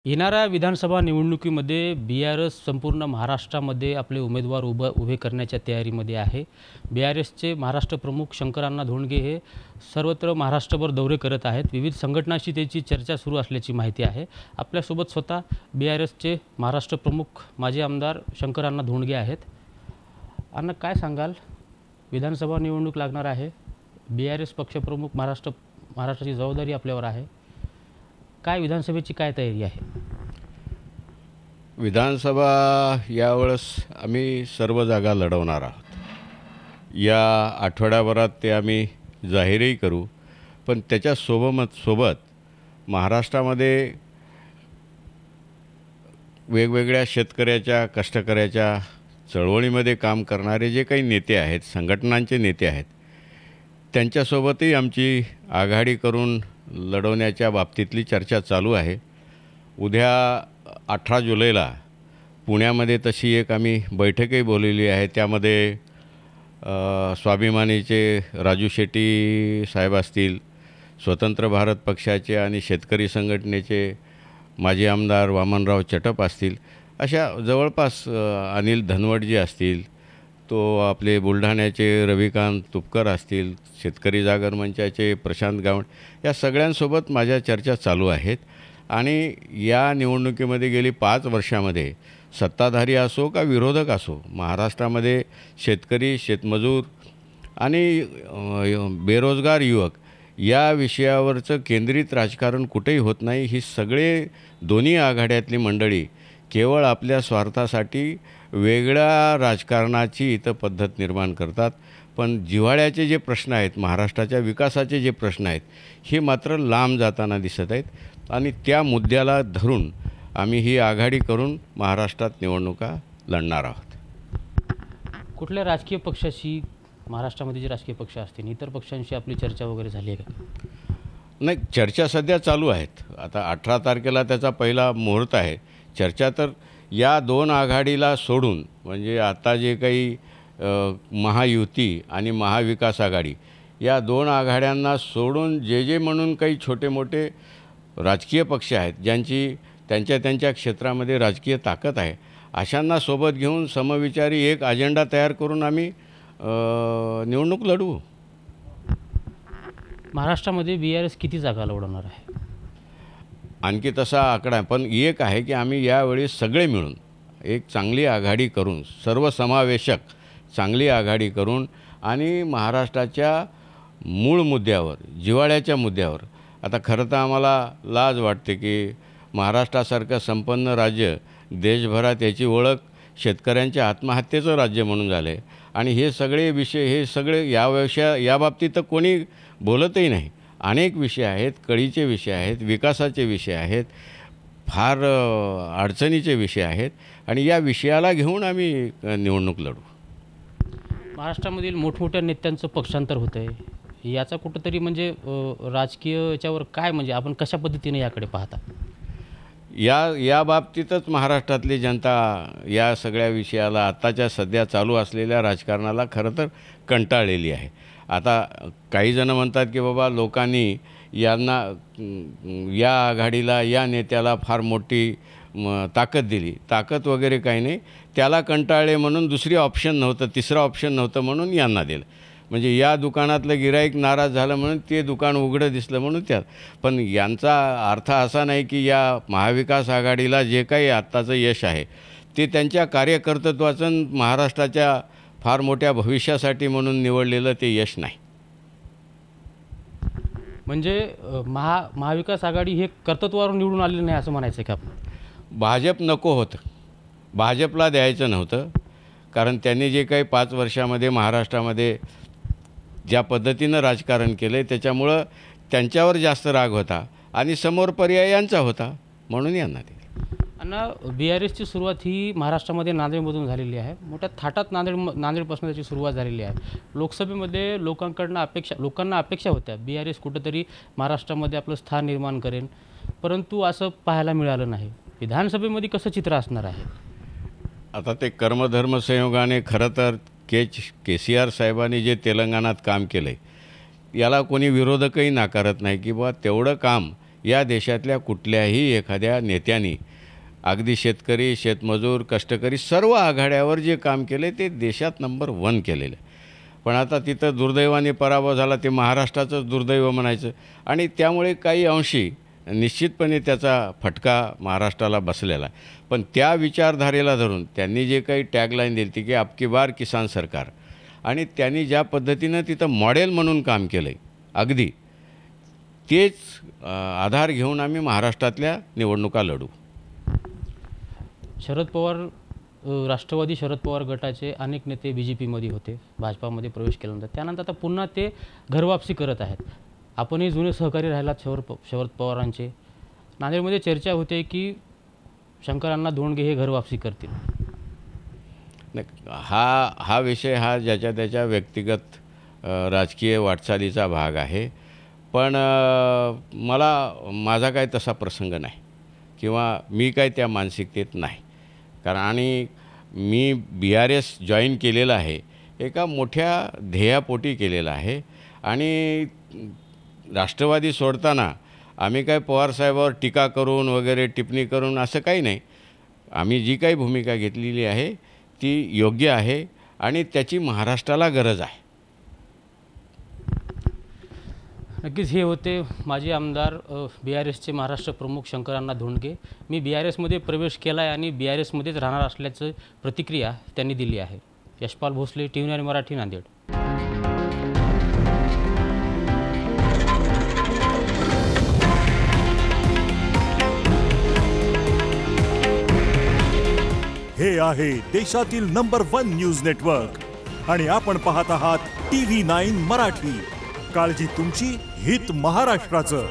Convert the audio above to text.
येणाऱ्या विधानसभा निवडणुकीमध्ये बी-आर-एस संपूर्ण महाराष्ट्रामध्ये आपले उमेदवार उभे करण्याच्या तयारीमध्ये आहे. बी-आर-एसचे महाराष्ट्र प्रमुख शंकरअण्णा धोंडगे हे सर्वत्र महाराष्ट्रभर दौरे करत आहेत. विविध संघटनांशी त्याची चर्चा सुरू असल्याची माहिती आहे. आपल्यासोबत स्वतः बी-आर-एसचे महाराष्ट्र प्रमुख माजी आमदार शंकरअण्णा धोंडगे आहेत. अण्णा, काय सांगाल? विधानसभा निवडणूक लागणार आहे. बी-आर-एस पक्षप्रमुख महाराष्ट्राची जबाबदारी आपल्यावर आहे. काय विधानसभेची काय तयारी आहे? विधानसभा यावेळेस आम्ही सर्व जागा लढवणार आहोत. या आठवड्याभरात ते आम्ही जाहीरही करू. पण त्याच्या सोबत महाराष्ट्रामध्ये वेगवेगळ्या शेतकऱ्याच्या, कष्टकऱ्याच्या चळवळीमध्ये काम करणारे जे काही नेते आहेत, संघटनांचे नेते आहेत, त्यांच्यासोबतही आमची आघाडी करून लढवण्याच्या बाबतीतली चर्चा चालू आहे. उद्या 18 जुलैला पुण्यामध्ये तशी एक आम्ही बैठकही बोलवली आहे. त्यामध्ये स्वाभिमानीचे राजू शेट्टी साहेब असतील, स्वतंत्र भारत पक्षाचे आणि शेतकरी संघटनेचे माजी आमदार वामनराव चटप असतील. अशा जवळपास अनिल धनवडजी असतील, तो आपले बुलढाण्याचे रविकांत तुपकर असतील, शेतकरी जागर मंचाचे प्रशांत गावंड, या सगळ्यांसोबत माझ्या चर्चा चालू आहेत. आणि या निवडणुकीमध्ये गेली 5 वर्षामध्ये सत्ताधारी असो का विरोधक असो, महाराष्ट्रामध्ये शेतकरी, शेतमजूर आणि बेरोजगार युवक या विषयावरचं केंद्रित राजकारण कुठेही होत नाही. ही सगळे दोन्ही आघाड्यातली मंडळी केवळ आपल्या स्वार्थासाठी वेगळ्या राजकारणाची इथं पद्धत निर्माण करतात. पण जिव्हाळ्याचे जे प्रश्न आहेत, महाराष्ट्राच्या विकासाचे जे प्रश्न आहेत, हे मात्र लांब जाताना दिसत आहेत. आणि त्या मुद्द्याला धरून आम्ही ही आघाडी करून महाराष्ट्रात निवडणुका लढणार आहोत. कुठल्या राजकीय पक्षाशी, महाराष्ट्रामध्ये जे राजकीय पक्ष असतील, इतर पक्षांशी आपली चर्चा वगैरे झाली आहे का? नाही, चर्चा सध्या चालू आहेत. आता 18 तारखेला त्याचा पहिला मुहूर्त आहे. चर्चा तर या 2 आघाडीला सोडून, म्हणजे आता जे काही महायुती आणि महाविकास आघाडी, या 2 आघाड्यांना सोडून जे म्हणून काही छोटे मोठे राजकीय पक्ष आहेत, ज्यांची त्यांच्या क्षेत्रामध्ये राजकीय ताकद आहे, अशांना सोबत घेऊन समविचारी एक अजेंडा तयार करून आम्ही निवडणूक लढवू. महाराष्ट्रामध्ये बी-आर-एस किती जागा लढवणार आहे? आणखी तसा आकडा, पण एक आहे की आम्ही यावेळी सगळे मिळून एक चांगली आघाडी करून, सर्वसमावेशक चांगली आघाडी करून आणि महाराष्ट्राच्या मूळ मुद्द्यावर, जिव्हाळ्याच्या मुद्द्यावर. आता खरं तर आम्हाला लाज वाटते की महाराष्ट्रासारखं संपन्न राज्य देशभरात याची ओळख शेतकऱ्यांच्या आत्महत्येचं राज्य म्हणून झालं आहे. आणि हे सगळे विषय, हे सगळे या बाबतीत तर कोणी बोलतही नाही. अनेक विषय आहेत, कळीचे विषय आहेत, विकासाचे विषय आहेत, फार अडचणीचे विषय आहेत. आणि या विषयाला घेऊन आम्ही निवडणूक लढू. महाराष्ट्रामधील मोठमोठ्या नेत्यांचं पक्षांतर होतं आहे. याचा कुठंतरी म्हणजे राजकीय याच्यावर काय, म्हणजे आपण कशा पद्धतीने याकडे पाहता? या बाबतीतच महाराष्ट्रातली जनता या सगळ्या विषयाला, आत्ताच्या सध्या चालू असलेल्या राजकारणाला खरं तर कंटाळलेली आहे. आता काही जण म्हणतात की बाबा लोकांनी यांना, या आघाडीला, या नेत्याला फार मोठी ताकद दिली. ताकद वगैरे काही नाही. त्याला कंटाळले म्हणून दुसरी ऑप्शन नव्हतं, तिसरं ऑप्शन नव्हतं म्हणून यांना दिलं. म्हणजे या दुकानातलं गिराईक नाराज झालं म्हणून ते दुकान उघडं दिसलं म्हणून त्यात. पण यांचा अर्थ असा नाही की या महाविकास आघाडीला जे काही आत्ताचं यश आहे ते त्यांच्या कार्यकर्तृत्वाचं, महाराष्ट्राच्या फार मोठ्या भविष्यासाठी म्हणून निवडलेलं ते यश नाही. म्हणजे महाविकास आघाडी हे कर्तृत्वावर निवडून आलेलं नाही असं म्हणायचं का? भाजप नको होतं, भाजपला द्यायचं नव्हतं. कारण त्यांनी जे काही 5 वर्षामध्ये महाराष्ट्रामध्ये ज्या पद्धतीनं राजकारण केलं आहे, त्याच्यामुळं त्यांच्यावर जास्त राग होता आणि समोर पर्याय यांचा होता म्हणून यांना दिलं. आणि बी-आर-एसची सुरुवात ही महाराष्ट्रामध्ये नांदेडमधून झालेली आहे. मोठ्या थाटात नांदेडपासून त्याची सुरुवात झालेली आहे. लोकसभेमध्ये लोकांना अपेक्षा होत्या बी-आर-एस कुठंतरी महाराष्ट्रामध्ये आपलं स्थान निर्माण करेन, परंतु असं पाहायला मिळालं नाही. विधानसभेमध्ये कसं चित्र असणार आहे? आता ते कर्मधर्म संयोगाने खरं तर के.सी.आर. साहेबांनी जे तेलंगणात काम केलं आहे, याला कोणी विरोधकही नाकारत नाही की बा तेवढं काम या देशातल्या कुठल्याही एखाद्या नेत्याने अगदी शेतकरी, शेतमजूर, कष्टकरी सर्व आघाड्यावर जे काम केले ते देशात नंबर 1 केलेलं आहे. पण आता तिथं दुर्दैवाने पराभव झाला, ते महाराष्ट्राचंच दुर्दैव म्हणायचं. आणि त्यामुळे काही अंशी निश्चितपणे त्याचा फटका महाराष्ट्राला बसलेला आहे. पण त्या विचारधारेला धरून त्यांनी जे काही टॅगलाईन दिली ती की अबकी बार किसान सरकार, आणि त्यांनी ज्या पद्धतीनं तिथं मॉडेल म्हणून काम केलं आहे अगदी तेच आधार घेऊन आम्ही महाराष्ट्रातल्या निवडणुका लढू. शरद पवार राष्ट्रवादी शरद पवार गटाचे अनेक नेते BJPमध्ये होते, भाजपामध्ये प्रवेश केल्यानंतर त्यानंतर आता पुन्हा ते घरवापसी करत आहेत. आपणही जुने सहकारी राहिलात शरद पवारांचे. नांदेडमध्ये चर्चा होते की शंकरांना धोंडगे हे घरवापसी करतील. हा विषय हा ज्याच्या त्याच्या व्यक्तिगत राजकीय वाटचालीचा भाग आहे. पण माझा काय तसा प्रसंग नाही किंवा मी काय त्या मानसिकतेत नाही. कारण आणि मी BRS जॉईन केलेलं आहे एका मोठ्या ध्येयापोटी केलेलं आहे. आणि राष्ट्रवादी सोडताना आम्ही काय पवारसाहेबावर टीका करून वगैरे टिप्पणी करून असं काही नाही. आम्ही जी काही भूमिका घेतलेली आहे ती योग्य आहे आणि त्याची महाराष्ट्राला गरज आहे. नक्कीच हे होते माजी आमदार BRSचे महाराष्ट्र प्रमुख शंकरांना धोंडगे. मी BRSमध्ये प्रवेश केला आहे आणि BRSमध्येच राहणार असल्याचं प्रतिक्रिया त्यांनी दिली आहे. यशपाल भोसले, TV9 मराठी, नांदेड. हे आहे देशातील नंबर 1 न्यूज नेटवर्क आणि आपण पाहत आहात TV9 मराठी. काळजी तुमची, हित महाराष्ट्राचं.